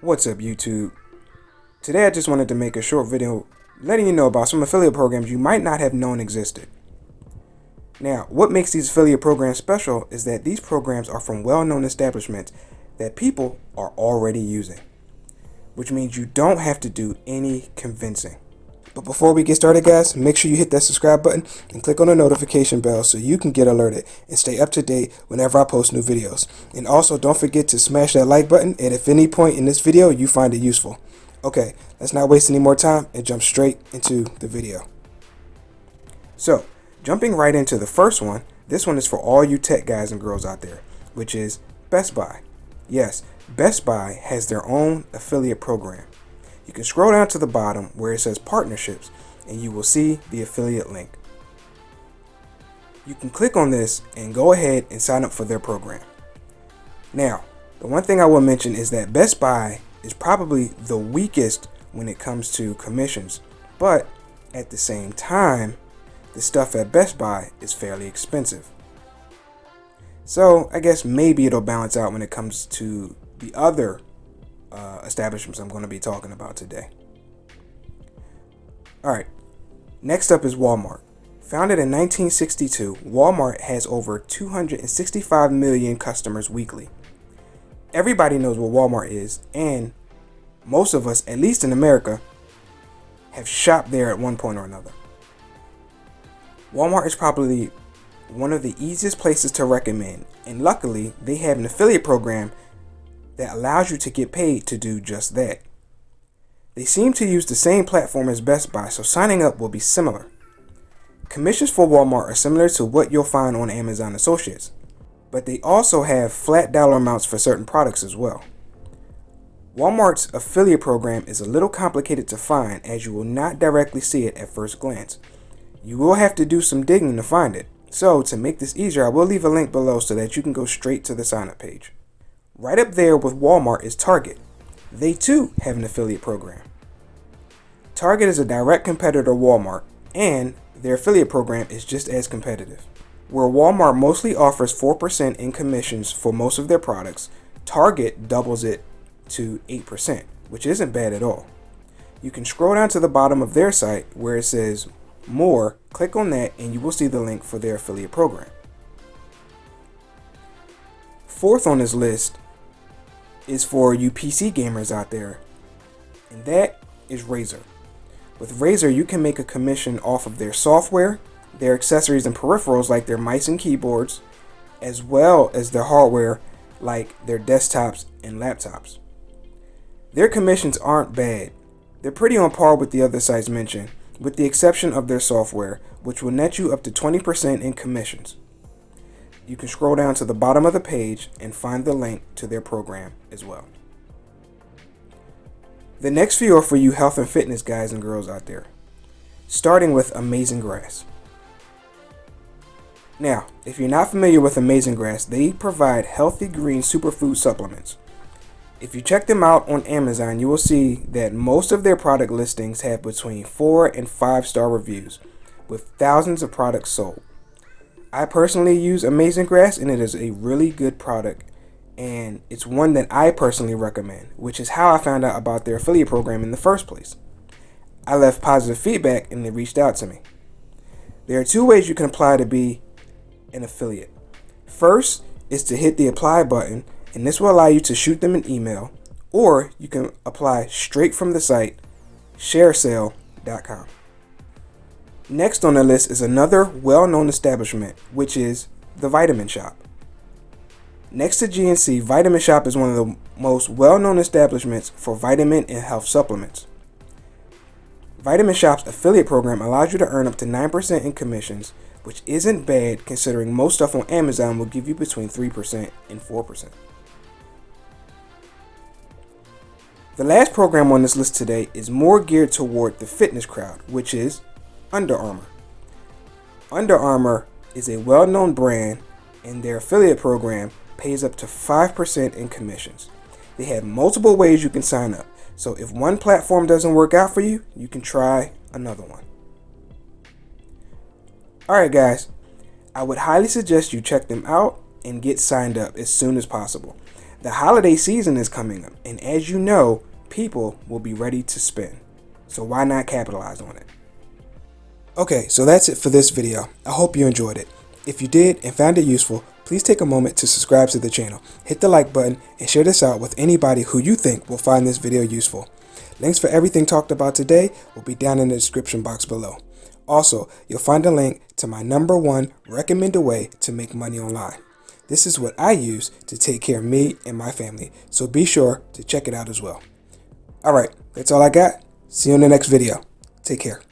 What's up, YouTube? Today I just wanted to make a short video letting you know about some affiliate programs you might not have known existed. Now, what makes these affiliate programs special is that these programs are from well-known establishments that people are already using, which means you don't have to do any convincing. But before we get started, guys, make sure you hit that subscribe button and click on the notification bell so you can get alerted and stay up to date whenever I post new videos. And also, don't forget to smash that like button and if any point in this video you find it useful. Okay, let's not waste any more time and jump straight into the video. So, jumping right into the first one, this one is for all you tech guys and girls out there, which is Best Buy. Yes, Best Buy has their own affiliate program. You can scroll down to the bottom where it says partnerships and you will see the affiliate link. You can click on this and go ahead and sign up for their program. Now, the one thing I will mention is that Best Buy is probably the weakest when it comes to commissions, but at the same time, the stuff at Best Buy is fairly expensive. So I guess maybe it'll balance out when it comes to the other establishments I'm going to be talking about today. Alright, next up is Walmart. Founded in 1962, Walmart has over 265 million customers weekly. Everybody knows what Walmart is, and most of us, at least in America, have shopped there at one point or another. Walmart is probably one of the easiest places to recommend, and luckily they have an affiliate program that allows you to get paid to do just that. They seem to use the same platform as Best Buy, so signing up will be similar. Commissions for Walmart are similar to what you'll find on Amazon Associates, but they also have flat dollar amounts for certain products as well. Walmart's affiliate program is a little complicated to find as you will not directly see it at first glance. You will have to do some digging to find it, so to make this easier I will leave a link below so that you can go straight to the sign up page. Right up there with Walmart is Target. They too have an affiliate program. Target is a direct competitor to Walmart, and their affiliate program is just as competitive. Where Walmart mostly offers 4% in commissions for most of their products, Target doubles it to 8%, which isn't bad at all. You can scroll down to the bottom of their site where it says More, click on that and you will see the link for their affiliate program. Fourth on this list is for you PC gamers out there, and that is Razer. With Razer, you can make a commission off of their software, their accessories and peripherals like their mice and keyboards, as well as their hardware like their desktops and laptops. Their commissions aren't bad. They're pretty on par with the other sites mentioned, with the exception of their software, which will net you up to 20% in commissions. You can scroll down to the bottom of the page and find the link to their program as well. The next few are for you health and fitness guys and girls out there, starting with Amazing Grass. Now, if you're not familiar with Amazing Grass, they provide healthy green superfood supplements. If you check them out on Amazon, you will see that most of their product listings have between 4 and 5-star reviews, with thousands of products sold. I personally use Amazing Grass and it is a really good product, and it's one that I personally recommend, which is how I found out about their affiliate program in the first place. I left positive feedback and they reached out to me. There are 2 ways you can apply to be an affiliate. First is to hit the apply button, and this will allow you to shoot them an email, or you can apply straight from the site sharesale.com. Next on the list is another well-known establishment, which is the Vitamin Shoppe. Next to GNC, Vitamin Shoppe is one of the most well-known establishments for vitamin and health supplements. Vitamin Shoppe's affiliate program allows you to earn up to 9% in commissions, which isn't bad considering most stuff on Amazon will give you between 3% and 4%. The last program on this list today is more geared toward the fitness crowd, which is Under Armour. Under Armour is a well-known brand, and their affiliate program pays up to 5% in commissions. They have multiple ways you can sign up, so if one platform doesn't work out for you, you can try another one. Alright guys, I would highly suggest you check them out and get signed up as soon as possible. The holiday season is coming up, and as you know, people will be ready to spend. So why not capitalize on it? Okay, so that's it for this video. I hope you enjoyed it. If you did and found it useful, please take a moment to subscribe to the channel, hit the like button, and share this out with anybody who you think will find this video useful. Links for everything talked about today will be down in the description box below. Also, you'll find a link to my #1 recommended way to make money online. This is what I use to take care of me and my family, so be sure to check it out as well. Alright, that's all I got. See you in the next video. Take care.